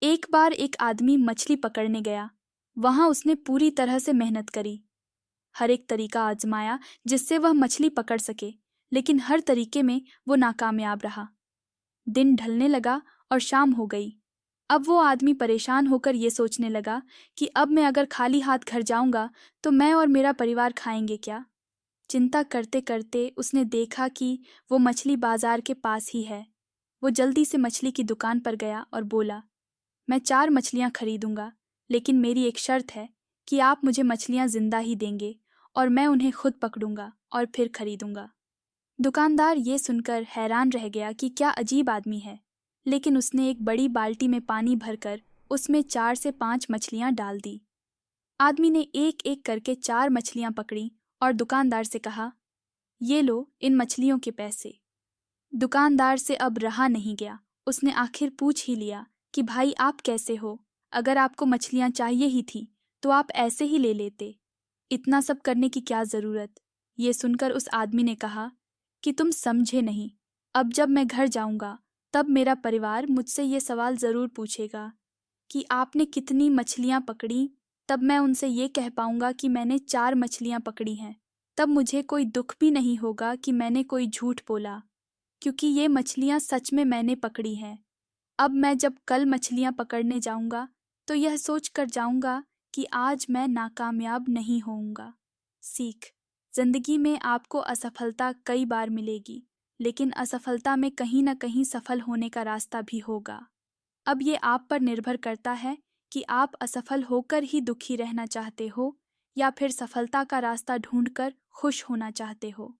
एक बार एक आदमी मछली पकड़ने गया। वहां उसने पूरी तरह से मेहनत करी, हर एक तरीका आजमाया जिससे वह मछली पकड़ सके, लेकिन हर तरीके में वो नाकामयाब रहा। दिन ढलने लगा और शाम हो गई। अब वो आदमी परेशान होकर ये सोचने लगा कि अब मैं अगर खाली हाथ घर जाऊंगा तो मैं और मेरा परिवार खाएंगे क्या। चिंता करते करते उसने देखा कि वो मछली बाजार के पास ही है। वो जल्दी से मछली की दुकान पर गया और बोला, मैं 4 मछलियां खरीदूंगा, लेकिन मेरी एक शर्त है कि आप मुझे मछलियां जिंदा ही देंगे और मैं उन्हें खुद पकड़ूंगा और फिर खरीदूंगा। दुकानदार ये सुनकर हैरान रह गया कि क्या अजीब आदमी है, लेकिन उसने एक बड़ी बाल्टी में पानी भरकर उसमें 4 से 5 मछलियां डाल दी। आदमी ने एक एक करके 4 मछलियां पकड़ी और दुकानदार से कहा, ये लो इन मछलियों के पैसे। दुकानदार से अब रहा नहीं गया। उसने आखिर पूछ ही लिया कि भाई आप कैसे हो? अगर आपको मछलियां चाहिए ही थी तो आप ऐसे ही ले लेते, इतना सब करने की क्या जरूरत। ये सुनकर उस आदमी ने कहा कि तुम समझे नहीं। अब जब मैं घर जाऊंगा तब मेरा परिवार मुझसे ये सवाल जरूर पूछेगा कि आपने कितनी मछलियां पकड़ी। तब मैं उनसे ये कह पाऊंगा कि मैंने 4 मछलियां पकड़ी हैं। तब मुझे कोई दुख भी नहीं होगा कि मैंने कोई झूठ बोला, क्योंकि ये मछलियां सच में मैंने पकड़ी हैं। अब मैं जब कल मछलियां पकड़ने जाऊंगा तो यह सोच कर जाऊंगा कि आज मैं नाकामयाब नहीं होऊंगा। सीख: जिंदगी में आपको असफलता कई बार मिलेगी, लेकिन असफलता में कहीं ना कहीं सफल होने का रास्ता भी होगा। अब ये आप पर निर्भर करता है कि आप असफल होकर ही दुखी रहना चाहते हो या फिर सफलता का रास्ता ढूंढकर खुश होना चाहते हो।